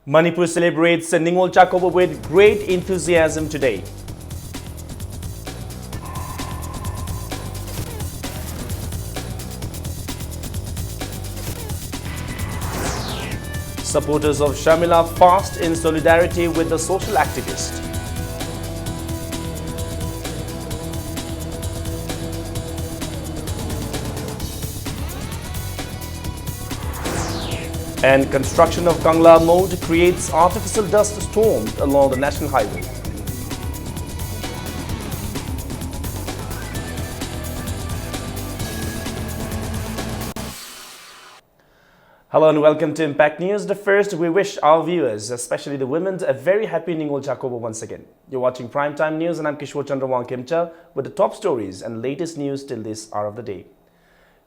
Manipur celebrates Ningol Chakoba with great enthusiasm today. Supporters of Shamila fast in solidarity with the social activist. And construction of Kangla Mode creates artificial dust storms along the national highway. Hello and welcome to Impact News. The first, we wish our viewers, especially the women, a very happy Ningol Chakoba once again. You're watching Primetime News and I'm Kishore Chandra Wangkimcha with the top stories and latest news till this hour of the day.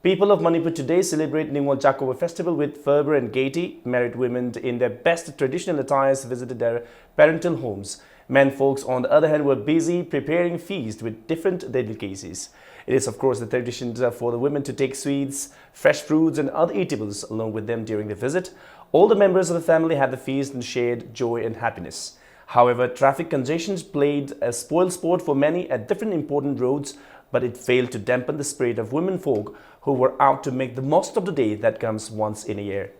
People of Manipur today celebrate Ningol Chakoba festival with fervor and gaiety. Married women in their best traditional attires visited their parental homes. Men folks, on the other hand, were busy preparing feast with different delicacies. It is, of course, the tradition for the women to take sweets, fresh fruits and other eatables along with them during the visit. All the members of the family had the feast and shared joy and happiness. However, traffic congestions played a spoil sport for many at different important roads, but it failed to dampen the spirit of women folk who were out to make the most of the day that comes once in a year.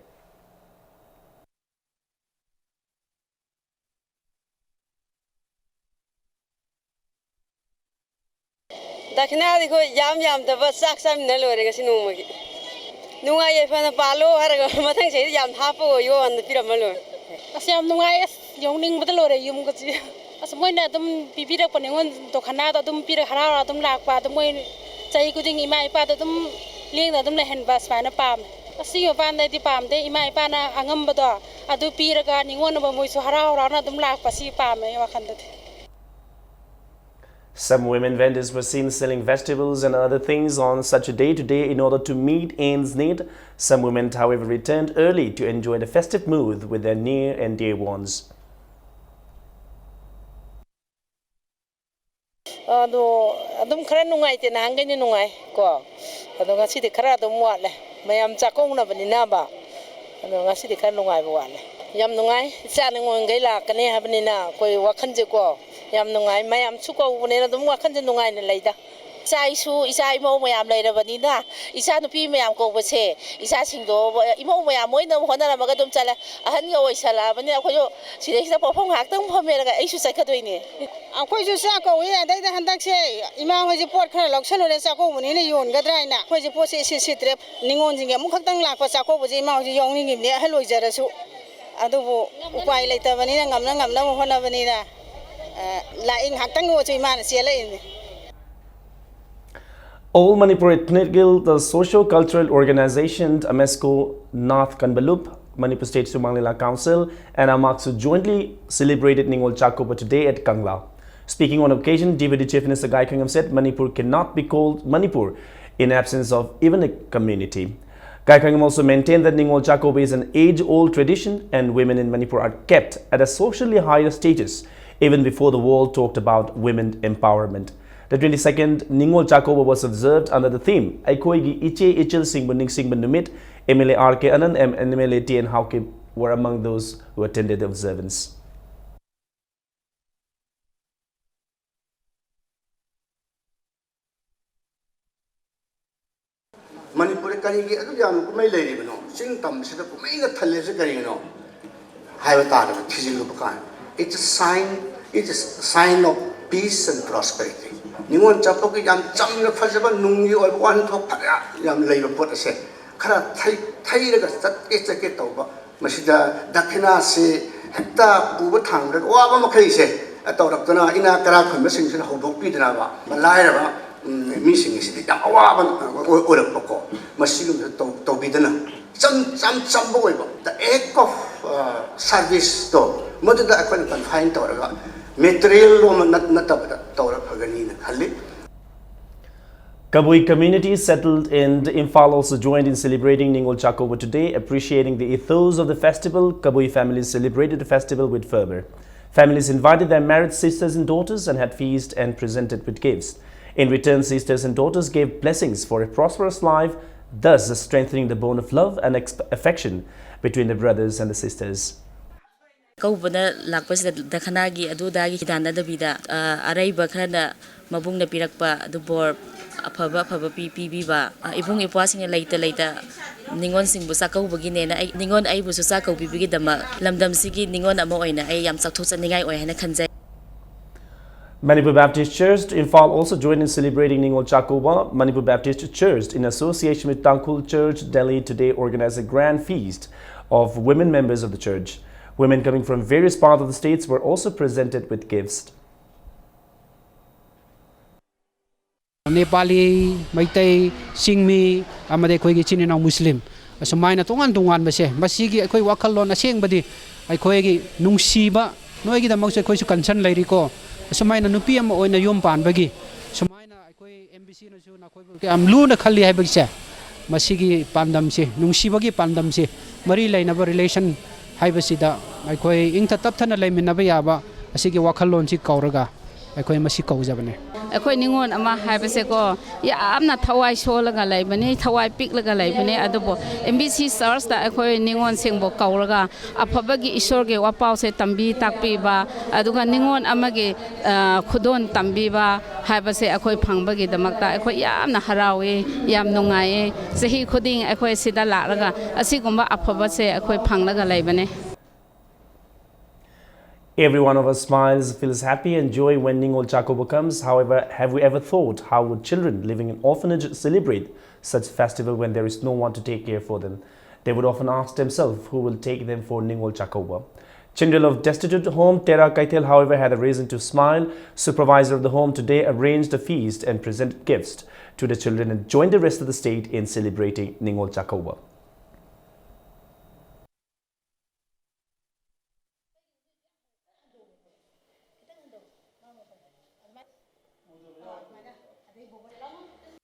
Dakina dikho yam daba sak sam na lore ga sinu magi nunga ye fa na palo har ga mathang sei yam thapo yo an piramalo asyam nunga es yongning bada lore yum ga chi as moina dum bibira paningon to khana da dum pira hara dum lak pa dum moi chai kuding ima ipa da dum leng da dum la hen bas fa na pam asi pan da ti pam de ima ipa na angam bada adu pira ga ningon ba moi so hara na dum lak pa si pam me wa khan da. Some women vendors were seen selling vegetables and other things on such a day today in order to meet ends meet. Some women, however, returned early to enjoy the festive mood with their near and dear ones. adum khara nungai te nang ni nungai ko ado ngasi de khara dum wa le mayam chakong na bani na ba ado ngasi de khara nungai ba wa le yam nungai cha nung ngai la kane ha bani na koi wakhan je ko yam nungai mayam chu ko ne na dum wakhan je nungai ne leida sai su isai mo mayam leida bani na isa nu pi mayam ko ba se isa singdo imo mayam moi na hona ma ga dum chala ahan ga oi sala bani ko yo sire sa phom hak tang phom me ga ai su sai ka doi ne akhoi ju sa ko wi adai da handak se ima ho ji pot khara loksalo le sa ko muni ne yon ga drai na khoi ji pot se si tre ningon jing mu khak tang lak pa sa ko bu ji ma ho ji yong ni ne ha loi jara su adu bu upai le ta bani na ngam na mo hona bani na la ing hak tang go ji ma na se le ni. All Manipur Ethnic the Socio-Cultural Organization AMESCO North Kanbalup, Manipur State Sumanglila Council and Amaksu jointly celebrated Ningol Chakoba today at Kangla. Speaking on occasion, Deputy Chief Minister Gai Khangam said Manipur cannot be called Manipur in absence of even a community. Gai Khangam also maintained that Ningol Chakoba is an age-old tradition and women in Manipur are kept at a socially higher status even before the world talked about women empowerment. The 22nd Ningol Chakoba was observed under the theme Aikoigi Iche Ichil Singbuning Singban Numit. MLA R.K. Anand and MLA T.N. Hauke were among those who attended the observance. Manipur karigi adu yam kumai leri bano sing tam sida kumai na thalle se karigi no haiwa ta da thijil lu kan it's a sign of peace and prosperity ningon chapo ki yam cham na phajaba nungi oi wan thok phara yam leiba pot ase khara thai ra ga sat ke chake tawba masida dakhina se hekta buba thang ra wa ba makhai se atawrak tana ina kara khon sing sing hodok pi dana ba malai ra ba mi sing se da wa ba orak pako masigum to bidana cham bo ba the act of service to moduda akon kan find to ra material lo na tabda to ra phagani na khalli. Kabui community settled in Imphal also joined in celebrating Ningol Chakoba today. Appreciating the ethos of the festival, Kabui families celebrated the festival with fervor. Families invited their married sisters and daughters and had feast and presented with gifts. In return, sisters and daughters gave blessings for a prosperous life, thus strengthening the bond of love and affection between the brothers and the sisters. Kaubana lakpasida dakhanagi adudagi hidanadabida araiba kharana mabungna pirakpa adubor afaba pibiba ibung ipwasing laita ningon singbu sakaubagi nena ningon aibu su sakaubibigi dama lamdamsigi ningon ama oina ai yam sakthochaningai oi hana khanjai. Manipur Baptist Church Imphal also joined in celebrating Ningol Chakoba. Manipur Baptist Church, in association with Tangkhul Church Delhi, today organized a grand feast of women members of the church. Women coming from various parts of the states were also presented with gifts. Nepali, Maitai, Singmi, amade koi gi chinina Muslim. Asamaina tungan base. Masigi koi wakalon aseng badi. Ai koi gi nungsiba. Noi gi damang se koi su concern lairi ko. Asamaina nupi am oina yom pan bagi. Samaina koi embassy na su na koi am lu na khali hai bagi se. Masigi pandam se nungsiba gi pandam se. Mari laina ba relation hai basida. Ai koi ingta tap thana lai minna ba yaba. Asigi wakalon si kauraga. Ai koi masi kaujabane. Akoi ningon ama haibase ko yamna thawai solaga laibani thawai piklaga laibani adubo MBC Stars da akoi ningon singbo kauraga aphabagi isorge wapau se tambi takpi ba aduga ningon amage khudon tambi ba haibase akoi phangbagi damakta akoi yamna harawe yam nungaye sahi khuding akoi sida laraga asigumba aphabase akoi phanglaga laibani. Every one of us smiles, feels happy and joy when Ningol Chakoba comes. However, have we ever thought how would children living in orphanage celebrate such festival when there is no one to take care for them? They would often ask themselves who will take them for Ningol Chakoba. Children of destitute home Tera Kaitel, however, had a reason to smile. Supervisor of the home today arranged a feast and presented gifts to the children and joined the rest of the state in celebrating Ningol Chakoba.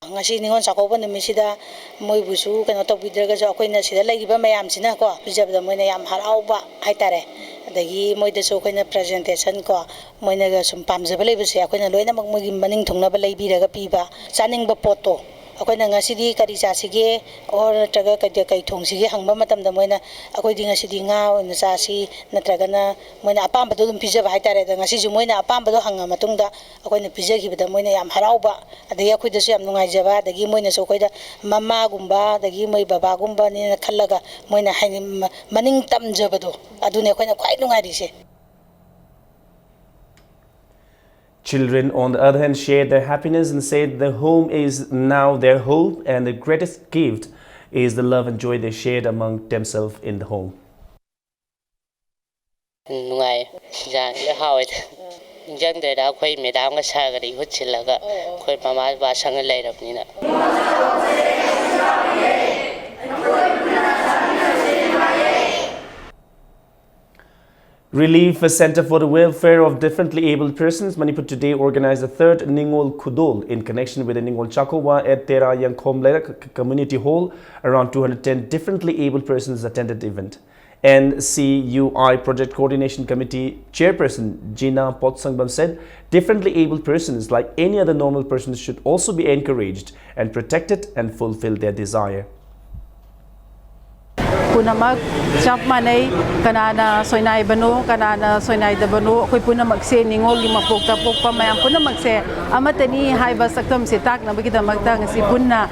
ngasi ningon Chakoba numisida moibusu kano tokbidraga jo akoina sida laigiba mayam sina ko pijabda moina yam harauba haitare adagi moida so akoina presentation ko moina ga sum pamjaba leibse akoina loina mak mogi maning thungnaba leibiraga piba chaningba poto akoina ngasidi kari chasige or taga kai thongsige hangba matamda moina akoidi ngasidi nga oina chasi natragana moina apamba dum pijaba haitare da ngasi ju moina apamba do hanga matungda akoina pijagibada moina yam harauba adagi akoida su yam nungaijaba adagi moina so akoida mama gumba adagi moi baba gumba ni khallaga moina haini maning tamjabado adune akoina khwai nungairise. Children, on the other hand, shared their happiness and said the home is now their home and the greatest gift is the love and joy they shared among themselves in the home. Nungai, jang le hawit. Jang de da khoi medam ga sagari huchilaga khoi mama ba sang lai rabnina. Relief Center for the Welfare of Differently Abled Persons, Manipur today organized the third Ningol Kudol in connection with the Ningol Chakoba at Tera Yangkhomlera Community Hall. Around 210 differently abled persons attended the event. NCUI Project Coordination Committee Chairperson Gina Potsangbam said differently abled persons, like any other normal persons, should also be encouraged and protected and fulfill their desire. Punamak chap manay kanana soinay banu kanana soinay da banu ako'y punamak se ningol limapok tapok pamayang punamak se amatani haiba saktam se tak na bagita magtang si punna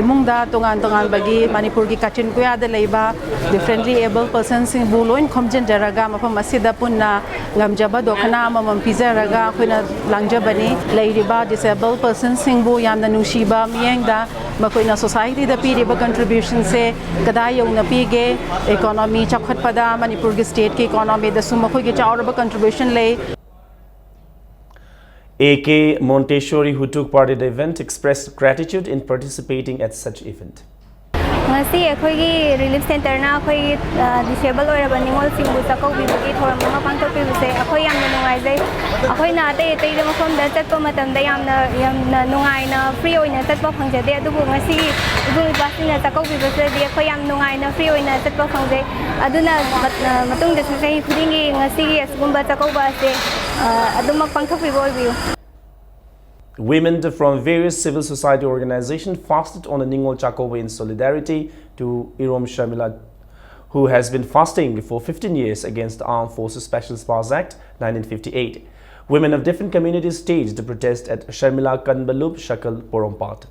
imong da tungan bagi Manipur gi kachin kuya da leiba differently able persons sing buloin komjen jaraga mapam masida punna ngamjaba do kana mamam pizza raga ako'y langjabani leiriba disabled persons sing bu yam na nungshiba miyeng da mako'y na society da piri ba contribution se kadayong na pige economy chakhat pada Manipur ki state ki economy da sumakhoy ki chauraba contribution lay. AK Montessori, who took part in the event, expressed gratitude in participating at such event. ngasi akhoi relief center na akhoi disabled oiraba ningol singbu sakau bibagi thoram ma pangtok pibse akhoi yamna nungai jai akhoi na te da makom da chatpa matam da yamna nungai na free oina chatpa phangjade adubu ngasi ibung basina sakau bibse di akhoi yam nungai na free oina chatpa phangjai aduna matung da sai khudingi ngasi asgumba sakau ba se aduma pangtok piboibiu. Women from various civil society organizations fasted on the Ningol Chakoba in solidarity to Irom Shamila, who has been fasting for 15 years against the Armed Forces Special Powers Act 1958. Women of different communities staged a protest at Sharmila Kanbalup Shakal Porompat.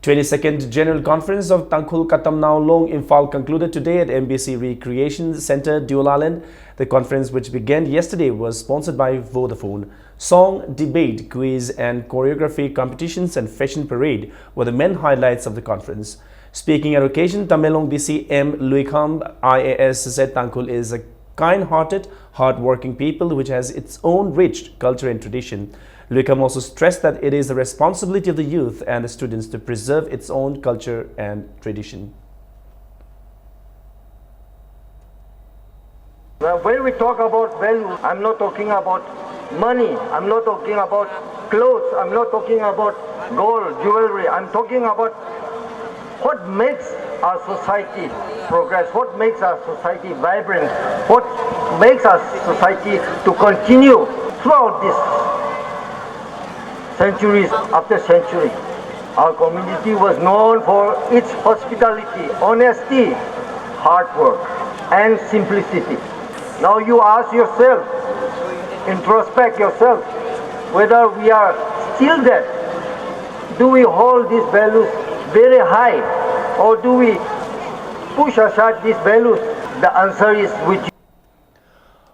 22nd General Conference of Tangkhul Katamnao Long Imphal concluded today at MBC Recreation Centre, Deolalend. The conference, which began yesterday, was sponsored by Vodafone. Song, debate, quiz and choreography competitions and fashion parade were the main highlights of the conference. Speaking at occasion, Tamenglong DC M. Luikham IAS said Tangkhul is a kind-hearted, hard-working people which has its own rich culture and tradition. Luikham also stressed that it is the responsibility of the youth and the students to preserve its own culture and tradition. When we talk about value, I'm not talking about money, I'm not talking about clothes, I'm not talking about gold, jewelry, I'm talking about what makes our society progress, what makes our society vibrant, what makes our society to continue throughout this centuries after century. Our community was known for its hospitality, honesty, hard work and simplicity. Now you ask yourself, introspect yourself, whether we are still there. Do we hold these values very high, or do we push aside these values? The answer is with you.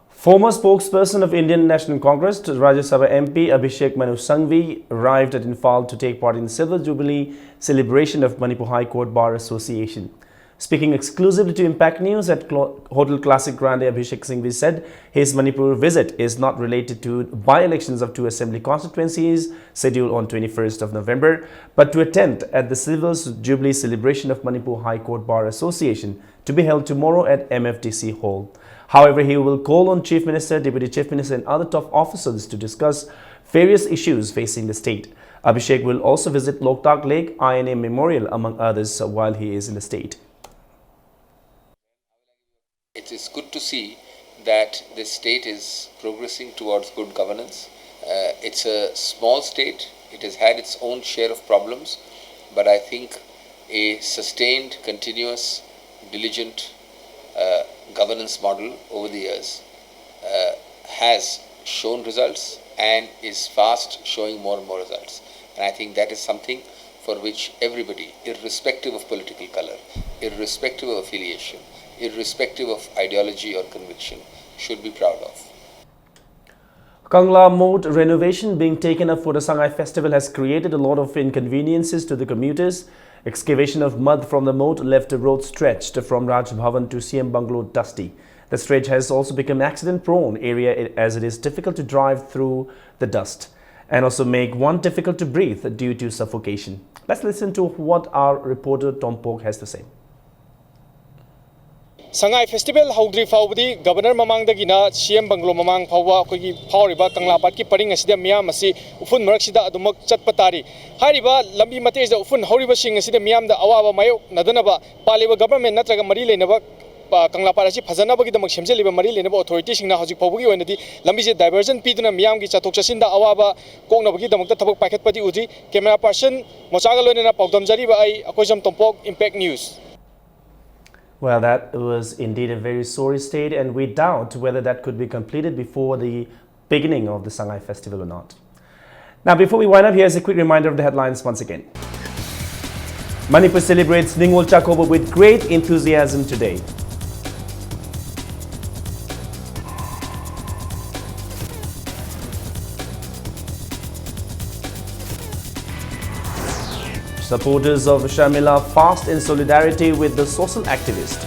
Former spokesperson of Indian National Congress, Rajya Sabha MP Abhishek Manu Sangvi arrived at Imphal to take part in the Silver Jubilee celebration of Manipur High Court Bar Association. Speaking exclusively to Impact News at Hotel Classic Grande, Abhishek Sangvi said his Manipur visit is not related to by-elections of 2 assembly constituencies scheduled on 21st of November, but to attend at the Silver Jubilee celebration of Manipur High Court Bar Association to be held tomorrow at MFDC Hall. However, he will call on Chief Minister, Deputy Chief Minister and other top officers to discuss various issues facing the state. Abhishek will also visit Loktak Lake INA Memorial among others while he is in the state. It is good to see that the state is progressing towards good governance. It's a small state. It has had its own share of problems, but I think a sustained, continuous, diligent governance model over the years has shown results and is fast showing more and more results. And I think that is something for which everybody, irrespective of political color, irrespective of affiliation, irrespective of ideology or conviction, should be proud of. Kangla Moat renovation being taken up for the Sangay Festival has created a lot of inconveniences to the commuters. Excavation of mud from the moat left the road stretched from Raj Bhavan to CM Bungalow dusty. The stretch has also become accident-prone area as it is difficult to drive through the dust and also make one difficult to breathe due to suffocation. Let's listen to what our reporter Tom Pok has to say. Sangay Festival Haudri Faubdi, Governor Mamangdagina, CM Bungalow Mamang Pawa, Pauriba, Kanglapat, Kippering Asida Miamasi, Ufun Maraxida, Dumok Chatpatari, Hariba, Lambi Mates, the Ufun Horiba Sing Asida Miam, the Awa Mayo, Nadanaba, Paliba government, Natraga Marili Neva, Kanglaparachi, Pazanaba, the Maximsel, Marili Neva authorities in Hazi Pogi, and the Lambi diversion, Piduna Miamgi, Chatochasinda, Awaba, Konabaki, the Mokta Packet Pati Uzi, camera person, Mosagalona, Pogdam Jariba, Akozam Tompok, Impact News. Well, that was indeed a very sorry state, and we doubt whether that could be completed before the beginning of the Sangay Festival or not. Now, before we wind up, here's a quick reminder of the headlines once again. Manipur celebrates Ningol Chakoba with great enthusiasm today. Supporters of Sharmila fast in solidarity with the social activist.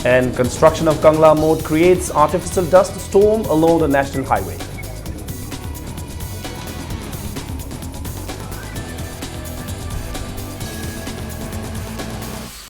And construction of Kangla Moat creates artificial dust storm along the national highway.